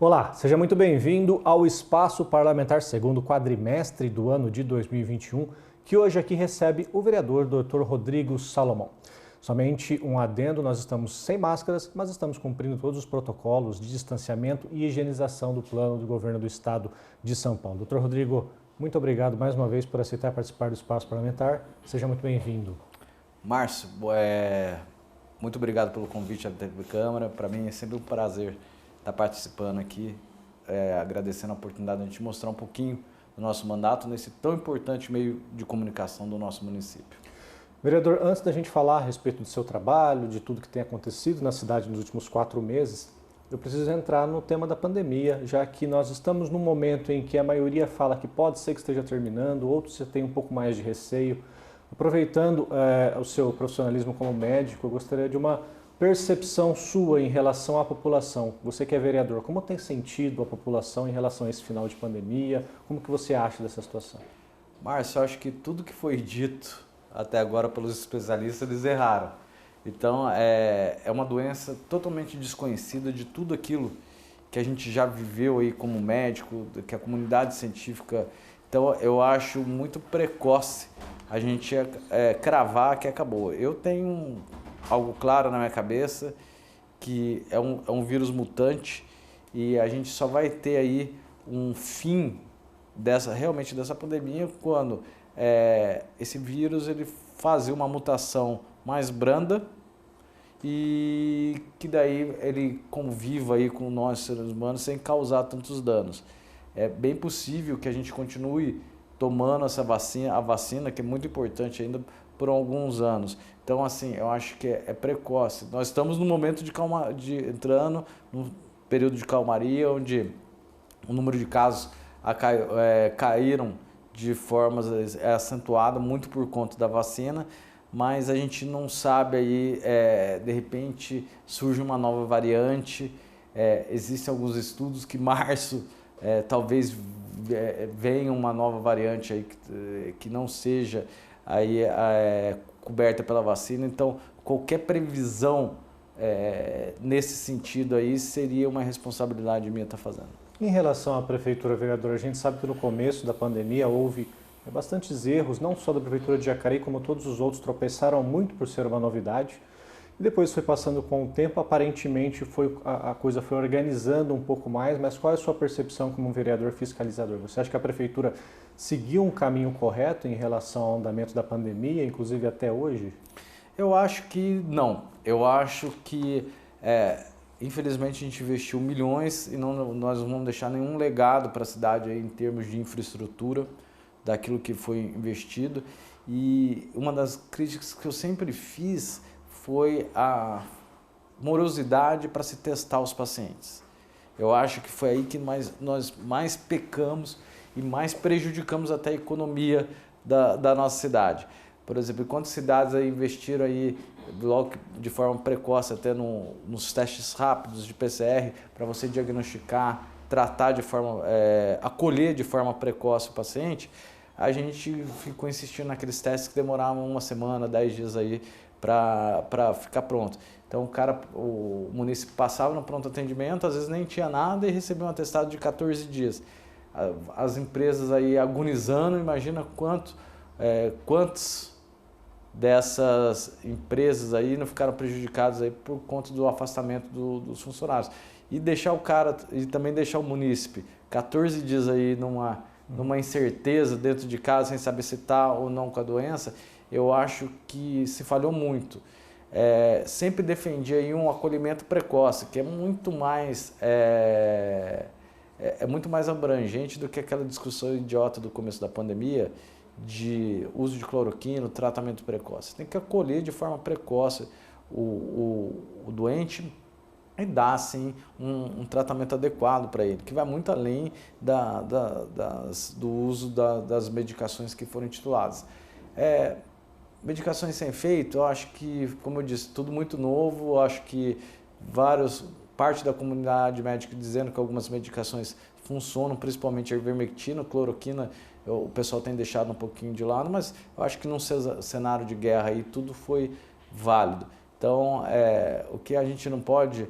Olá, seja muito bem-vindo ao Espaço Parlamentar segundo quadrimestre do ano de 2021, que hoje aqui recebe o vereador Dr. Rodrigo Salomão. Somente um adendo, nós estamos sem máscaras, mas estamos cumprindo todos os protocolos de distanciamento e higienização do plano do governo do estado de São Paulo. Dr. Rodrigo, muito obrigado mais uma vez por aceitar participar do Espaço Parlamentar. Seja muito bem-vindo. Márcio, muito obrigado pelo convite à TV Câmara. Para mim é sempre um prazer estar participando aqui, agradecendo a oportunidade de a gente mostrar um pouquinho do nosso mandato nesse tão importante meio de comunicação do nosso município. Vereador, antes da gente falar a respeito do seu trabalho, de tudo que tem acontecido na cidade nos últimos 4 meses, eu preciso entrar no tema da pandemia, já que nós estamos num momento em que a maioria fala que pode ser que esteja terminando, outros já têm um pouco mais de receio. Aproveitando o seu profissionalismo como médico, eu gostaria de uma percepção sua em relação à população. Você que é vereador, como tem sentido a população em relação a esse final de pandemia? Como que você acha dessa situação? Márcio, eu acho que tudo que foi dito até agora pelos especialistas, eles erraram. Então, é uma doença totalmente desconhecida de tudo aquilo que a gente já viveu aí como médico, que a comunidade científica... Então, eu acho muito precoce a gente cravar que acabou. Eu tenho algo claro na minha cabeça, que é um vírus mutante e a gente só vai ter aí um fim realmente dessa pandemia quando esse vírus ele fazer uma mutação mais branda e que daí ele conviva aí com nós seres humanos sem causar tantos danos. É bem possível que a gente continue tomando essa vacina, a vacina que é muito importante ainda por alguns anos. Então, assim, eu acho que é precoce. Nós estamos no momento entrando num período de calmaria, onde o número de casos caíram de forma acentuada, muito por conta da vacina, mas a gente não sabe aí, de repente surge uma nova variante, existem alguns estudos que março talvez venha uma nova variante aí que não seja aí, coberta pela vacina, então qualquer previsão nesse sentido aí seria uma responsabilidade minha estar fazendo. Em relação à Prefeitura, vereador, a gente sabe que no começo da pandemia houve bastantes erros, não só da Prefeitura de Jacareí, como todos os outros tropeçaram muito por ser uma novidade. E depois foi passando com o tempo, aparentemente a coisa foi organizando um pouco mais, mas qual é a sua percepção como um vereador fiscalizador? Você acha que a Prefeitura seguiu um caminho correto em relação ao andamento da pandemia, inclusive até hoje? Eu acho que não. Eu acho que, infelizmente, a gente investiu milhões e nós não vamos deixar nenhum legado para a cidade aí, em termos de infraestrutura daquilo que foi investido. E uma das críticas que eu sempre fiz foi a morosidade para se testar os pacientes. Eu acho que foi aí que nós mais pecamos e mais prejudicamos até a economia da nossa cidade. Por exemplo, quantas cidades aí investiram aí logo de forma precoce até nos testes rápidos de PCR para você diagnosticar, tratar de forma, acolher de forma precoce o paciente. A gente ficou insistindo naqueles testes que demoravam 1 semana, 10 dias aí para ficar pronto. Então o município passava no pronto atendimento, às vezes nem tinha nada e recebia um atestado de 14 dias. As empresas aí agonizando, imagina quantos dessas empresas aí não ficaram prejudicadas aí por conta do afastamento dos funcionários. E também deixar o munícipe 14 dias aí numa incerteza dentro de casa, sem saber se está ou não com a doença, eu acho que se falhou muito. Sempre defendi aí um acolhimento precoce, que é muito mais abrangente do que aquela discussão idiota do começo da pandemia de uso de cloroquina, tratamento precoce. Tem que acolher de forma precoce o doente e dar assim, um tratamento adequado para ele, que vai muito além do uso das medicações que foram intituladas. Medicações sem efeito, eu acho que, como eu disse, tudo muito novo, eu acho que parte da comunidade médica dizendo que algumas medicações funcionam, principalmente a ivermectina, cloroquina, o pessoal tem deixado um pouquinho de lado, mas eu acho que num cenário de guerra aí tudo foi válido. Então, o que a gente não pode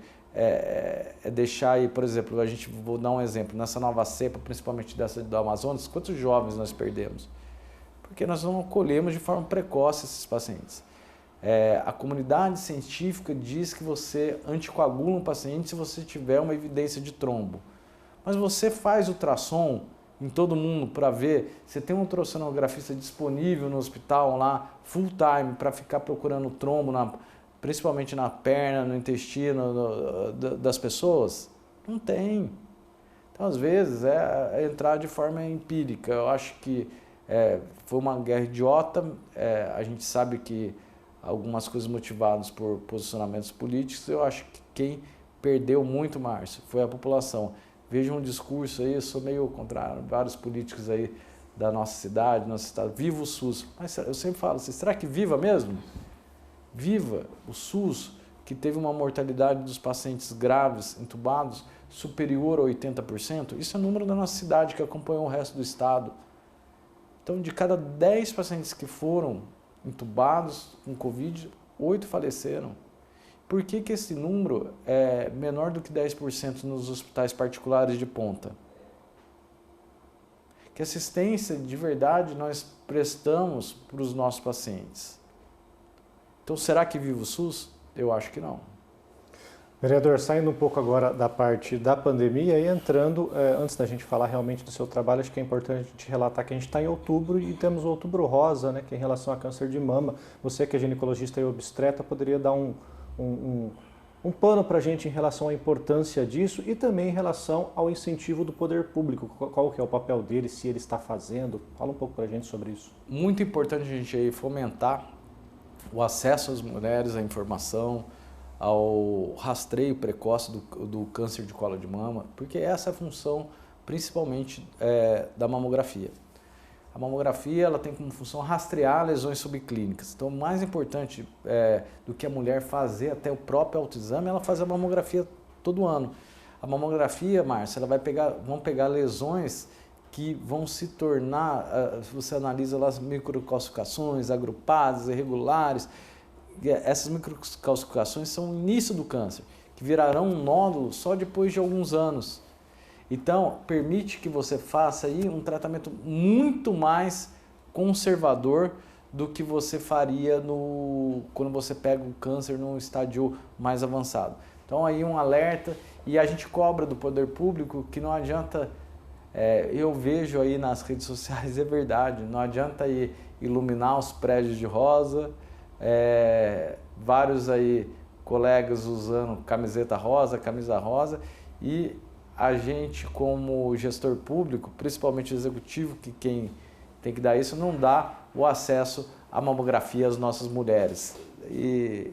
deixar aí, por exemplo, vou dar um exemplo, nessa nova cepa, principalmente dessa do Amazonas, quantos jovens nós perdemos? Porque nós não acolhemos de forma precoce esses pacientes. A comunidade científica diz que você anticoagula um paciente se você tiver uma evidência de trombo. Mas você faz ultrassom em todo mundo para ver, você tem um ultrassonografista disponível no hospital lá, full time, para ficar procurando trombo, principalmente na perna, no intestino das pessoas? Não tem. Então, às vezes, é entrar de forma empírica. Eu acho que foi uma guerra idiota, a gente sabe que algumas coisas motivadas por posicionamentos políticos, eu acho que quem perdeu muito, Márcio, foi a população. Veja um discurso aí, eu sou meio contrário, vários políticos aí da nossa cidade, nosso estado, viva o SUS. Mas eu sempre falo, será que viva mesmo? Viva o SUS, que teve uma mortalidade dos pacientes graves, entubados, superior a 80%. Isso é o número da nossa cidade, que acompanhou o resto do estado. Então, de cada 10 pacientes que foram entubados com Covid, 8 faleceram. Por que esse número é menor do que 10% nos hospitais particulares de ponta? Que assistência de verdade nós prestamos para os nossos pacientes? Então, será que vive o SUS? Eu acho que não. Vereador, saindo um pouco agora da parte da pandemia e entrando, antes da gente falar realmente do seu trabalho, acho que é importante a gente relatar que a gente está em outubro e temos o Outubro Rosa, né, que é em relação a câncer de mama. Você que é ginecologista e obstetra, poderia dar um pano para a gente em relação à importância disso e também em relação ao incentivo do poder público. Qual que é o papel dele, se ele está fazendo? Fala um pouco para a gente sobre isso. Muito importante a gente aí fomentar o acesso às mulheres à informação, ao rastreio precoce do câncer de colo de mama, porque essa é a função principalmente da mamografia. A mamografia ela tem como função rastrear lesões subclínicas. Então, o mais importante do que a mulher fazer até o próprio autoexame, ela faz a mamografia todo ano. A mamografia, Márcia, vão pegar lesões que vão se tornar, você analisa lá as microcalcificações agrupadas, irregulares. Essas microcalcificações são o início do câncer, que virarão um nódulo só depois de alguns anos. Então, permite que você faça aí um tratamento muito mais conservador do que você faria quando você pega o câncer num estágio mais avançado. Então, aí um alerta, e a gente cobra do poder público que não adianta, eu vejo aí nas redes sociais, é verdade, não adianta aí iluminar os prédios de rosa, vários aí colegas usando camiseta rosa, camisa rosa, e a gente como gestor público, principalmente o executivo, que quem tem que dar isso, não dá o acesso à mamografia às nossas mulheres. E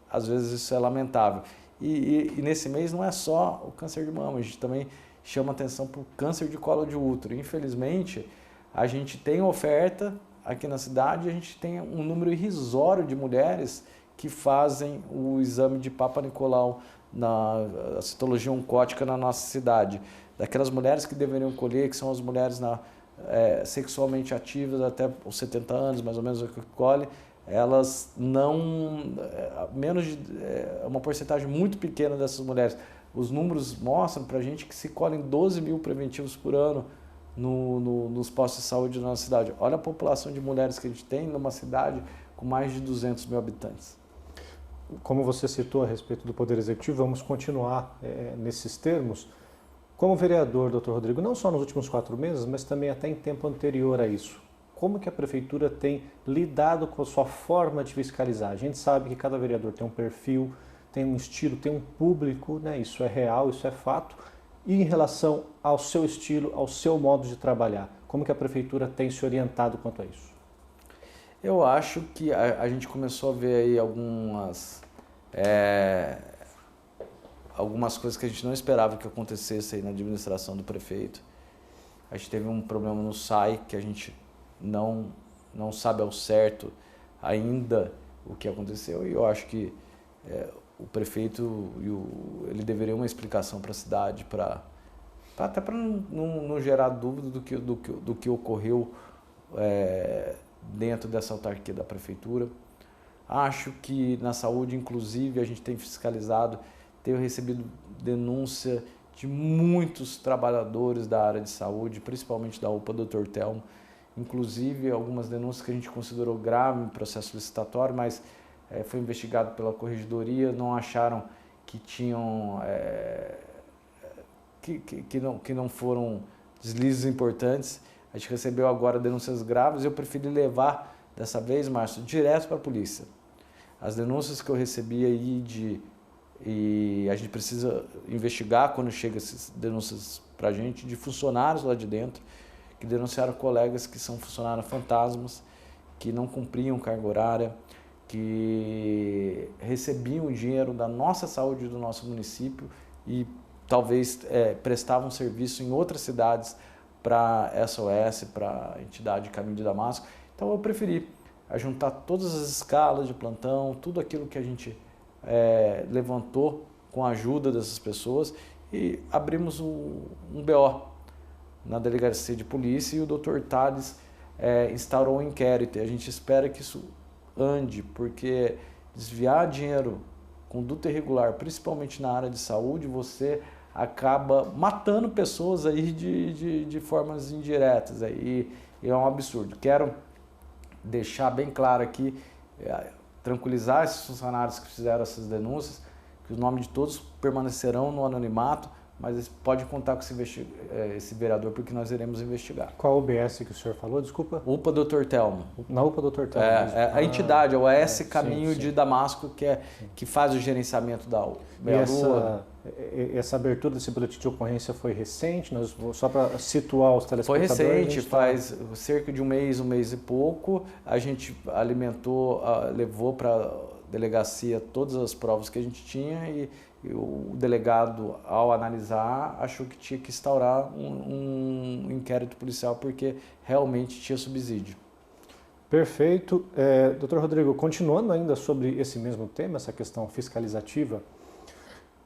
às vezes isso é lamentável. E nesse mês não é só o câncer de mama, a gente também chama atenção para o câncer de colo de útero. Infelizmente, a gente tem oferta aqui na cidade, a gente tem um número irrisório de mulheres que fazem o exame de Papa Nicolau, a citologia oncótica na nossa cidade. Daquelas mulheres que deveriam colher, que são as mulheres sexualmente ativas até os 70 anos, mais ou menos, o que colhe, elas não, uma porcentagem muito pequena dessas mulheres. Os números mostram para a gente que se colhem 12 mil preventivos por ano nos postos de saúde da nossa cidade. Olha a população de mulheres que a gente tem numa cidade com mais de 200 mil habitantes. Como você citou a respeito do Poder Executivo, vamos continuar nesses termos. Como vereador, doutor Rodrigo, não só nos últimos 4 meses, mas também até em tempo anterior a isso, como que a Prefeitura tem lidado com a sua forma de fiscalizar? A gente sabe que cada vereador tem um perfil, tem um estilo, tem um público, né? Isso é real, isso é fato. E em relação ao seu estilo, ao seu modo de trabalhar, como que a Prefeitura tem se orientado quanto a isso? Eu acho que a gente começou a ver aí algumas coisas que a gente não esperava que acontecesse aí na administração do prefeito. A gente teve um problema no SAI que a gente não sabe ao certo ainda o que aconteceu, e eu acho que o prefeito ele deveria uma explicação para a cidade, até para não gerar dúvida do que ocorreu dentro dessa autarquia da prefeitura. Acho que na saúde, inclusive, a gente tem fiscalizado, tenho recebido denúncia de muitos trabalhadores da área de saúde, principalmente da UPA Dr. Telmo, inclusive algumas denúncias que a gente considerou grave em processo licitatório, mas foi investigado pela corregedoria, não acharam que tinham que não foram deslizes importantes. A gente recebeu agora denúncias graves e eu preferi levar dessa vez, Márcio, direto para a polícia. As denúncias que eu recebi aí e a gente precisa investigar quando chega essas denúncias para a gente, de funcionários lá de dentro, que denunciaram colegas que são funcionários fantasmas, que não cumpriam carga horária, que recebiam dinheiro da nossa saúde do nosso município e talvez prestavam serviço em outras cidades para SOS, para a entidade Caminho de Damasco. Então eu preferi juntar todas as escalas de plantão, tudo aquilo que a gente levantou com a ajuda dessas pessoas e abrimos um BO na delegacia de polícia e o Dr. Tales instaurou um inquérito. E a gente espera que isso ande, porque desviar dinheiro, conduta irregular, principalmente na área de saúde, você acaba matando pessoas aí de formas indiretas. Aí, e é um absurdo. Quero deixar bem claro aqui, tranquilizar esses funcionários que fizeram essas denúncias, que o nome de todos permanecerão no anonimato, mas pode contar com esse vereador, porque nós iremos investigar. Qual UBS que o senhor falou? Desculpa. UPA Dr. Telmo. Na UPA Dr. Telmo. A entidade, a OS Caminho de Damasco, que faz o gerenciamento da UPA. E essa abertura desse boletim de ocorrência foi recente? Só para situar os telespectadores. Foi recente, faz cerca de um mês e pouco. A gente alimentou, levou para a delegacia todas as provas que a gente tinha e o delegado, ao analisar, achou que tinha que instaurar um inquérito policial porque realmente tinha subsídio. Perfeito. Doutor Rodrigo, continuando ainda sobre esse mesmo tema, essa questão fiscalizativa,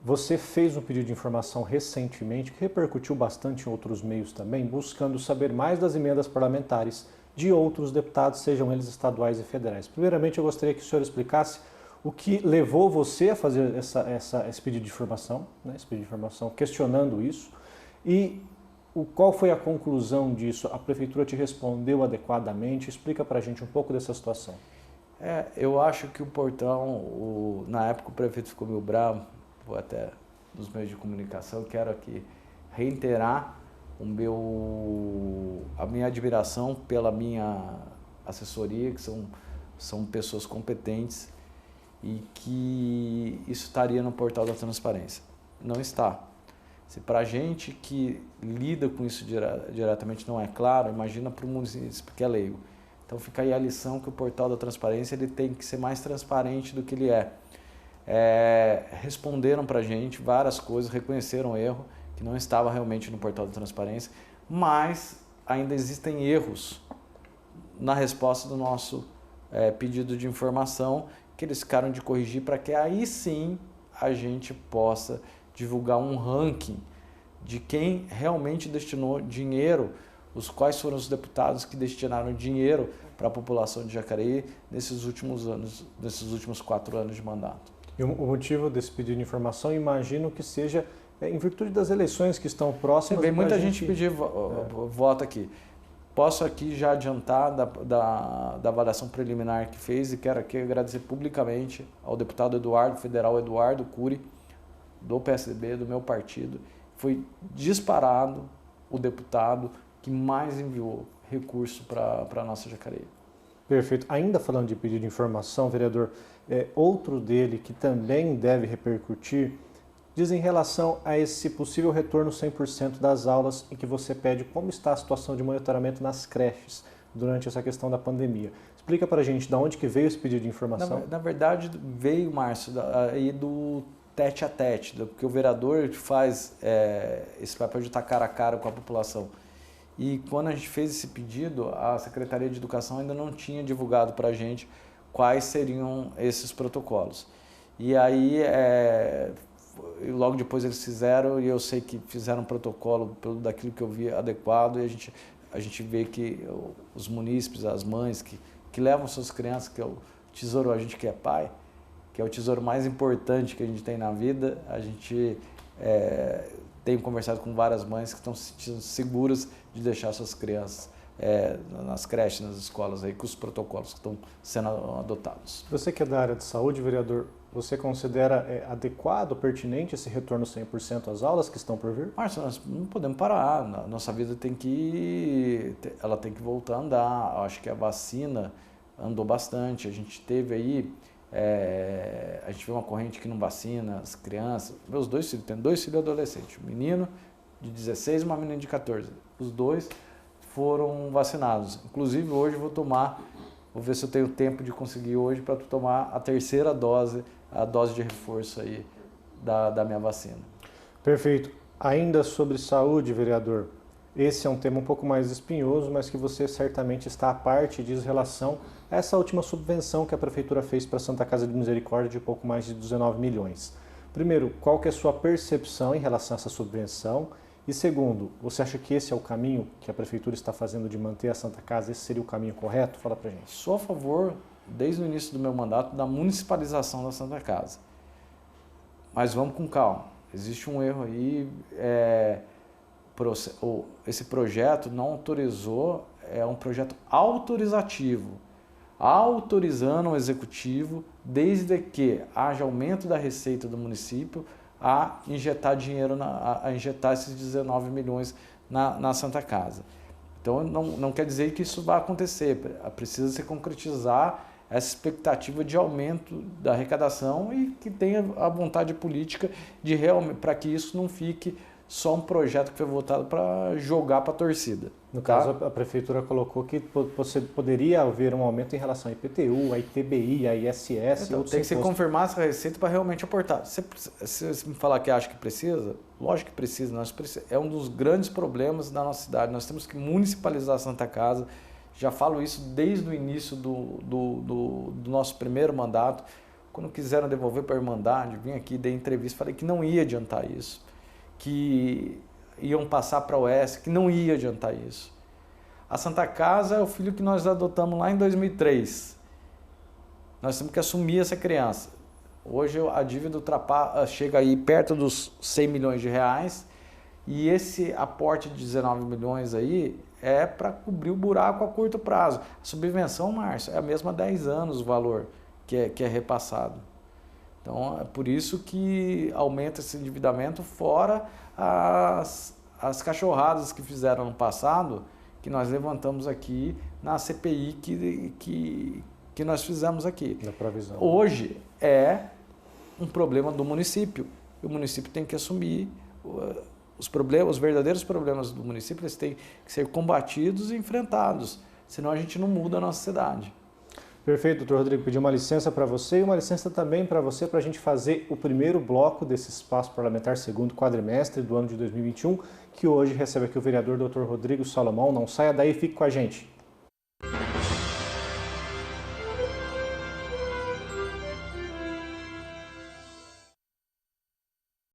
você fez um pedido de informação recentemente que repercutiu bastante em outros meios também, buscando saber mais das emendas parlamentares de outros deputados, sejam eles estaduais e federais. Primeiramente, eu gostaria que o senhor explicasse o que levou você a fazer esse pedido de informação, né, esse pedido de informação questionando isso, e qual foi a conclusão disso? A prefeitura te respondeu adequadamente? Explica para a gente um pouco dessa situação. Eu acho que o portão, na época o prefeito ficou meio bravo, vou até nos meios de comunicação, quero aqui reiterar a minha admiração pela minha assessoria, que são pessoas competentes, e que isso estaria no portal da transparência. Não está. Se para a gente que lida com isso diretamente não é claro, imagina para o município que é leigo. Então fica aí a lição que o portal da transparência ele tem que ser mais transparente do que ele é. Responderam para a gente várias coisas, reconheceram o erro, que não estava realmente no portal da transparência, mas ainda existem erros na resposta do nosso pedido de informação, que eles ficaram de corrigir para que aí sim a gente possa divulgar um ranking de quem realmente destinou dinheiro, quais foram os deputados que destinaram dinheiro para a população de Jacareí nesses últimos 4 anos de mandato. E o motivo desse pedido de informação, imagino que seja em virtude das eleições que estão próximas. Vem muita gente pedir voto aqui. Posso aqui já adiantar da avaliação preliminar que fez e quero aqui agradecer publicamente ao deputado federal Eduardo Cury, do PSDB, do meu partido. Foi disparado o deputado que mais enviou recurso para a nossa Jacareí. Perfeito. Ainda falando de pedido de informação, vereador, outro dele que também deve repercutir diz em relação a esse possível retorno 100% das aulas em que você pede como está a situação de monitoramento nas creches durante essa questão da pandemia. Explica para a gente de onde que veio esse pedido de informação. Na verdade, veio, Márcio, aí do tete a tete, porque o vereador faz esse papel de estar cara a cara com a população. E quando a gente fez esse pedido, a Secretaria de Educação ainda não tinha divulgado para a gente quais seriam esses protocolos. E aí, logo depois eles fizeram, e eu sei que fizeram um protocolo daquilo que eu vi adequado, e a gente vê que os munícipes, as mães que levam suas crianças, que é o tesouro, a gente que é pai, que é o tesouro mais importante que a gente tem na vida. A gente tem conversado com várias mães que estão se sentindo seguras de deixar suas crianças nas creches, nas escolas, aí, com os protocolos que estão sendo adotados. Você que é da área de saúde, vereador, você considera adequado, pertinente esse retorno 100% às aulas que estão por vir? Márcio, nós não podemos parar, nossa vida ela tem que voltar a andar. Eu acho que a vacina andou bastante, a gente teve aí, a gente vê uma corrente que não vacina as crianças. Meus 2 filhos, tenho 2 filhos adolescentes, um menino de 16 e uma menina de 14, os 2 foram vacinados. Inclusive hoje vou ver se eu tenho tempo de conseguir hoje para tomar a 3ª dose, a dose de reforço aí da minha vacina. Perfeito. Ainda sobre saúde, vereador, esse é um tema um pouco mais espinhoso, mas que você certamente está à parte, diz relação a essa última subvenção que a Prefeitura fez para a Santa Casa de Misericórdia de pouco mais de 19 milhões. Primeiro, qual que é a sua percepção em relação a essa subvenção? E segundo, você acha que esse é o caminho que a Prefeitura está fazendo de manter a Santa Casa? Esse seria o caminho correto? Fala pra gente. Sou a favor, desde o início do meu mandato, da municipalização da Santa Casa. Mas vamos com calma. Existe um erro aí. Esse projeto não autorizou, é um projeto autorizativo. Autorizando o executivo, desde que haja aumento da receita do município, a injetar dinheiro, a injetar esses 19 milhões na Santa Casa. Então, não quer dizer que isso vai acontecer, precisa se concretizar essa expectativa de aumento da arrecadação e que tenha a vontade política de realmente, para que isso não fique só um projeto que foi votado para jogar para a torcida. No caso, a Prefeitura colocou que você poderia haver um aumento em relação ao IPTU, a ITBI, a ISS e outros tem que se impostos. confirmar essa receita para realmente aportar. Se você me falar que acha que precisa, lógico que precisa. É um dos grandes problemas da nossa cidade. Nós temos que municipalizar a Santa Casa. Já falo isso desde o início do nosso primeiro mandato. Quando quiseram devolver para a Irmandade, vim aqui, dei entrevista, falei que não ia adiantar isso, que iam passar para a OS, que não ia adiantar isso. A Santa Casa é o filho que nós adotamos lá em 2003. Nós temos que assumir essa criança. Hoje a dívida chega aí perto dos 100 milhões de reais e esse aporte de 19 milhões aí é para cobrir o buraco a curto prazo. A subvenção, Márcio, é a mesma há 10 anos o valor que é repassado. Então, é por isso que aumenta esse endividamento, fora as cachorradas que fizeram no passado, que nós levantamos aqui na CPI que nós fizemos aqui. Da provisão. Hoje é um problema do município. O município tem que assumir os verdadeiros problemas do município, eles têm que ser combatidos e enfrentados, senão a gente não muda a nossa cidade. Perfeito, doutor Rodrigo. Pedi uma licença para você e uma licença também para você para a gente fazer o primeiro bloco desse espaço parlamentar segundo quadrimestre do ano de 2021, que hoje recebe aqui o vereador doutor Rodrigo Salomão. Não saia daí, fique com a gente.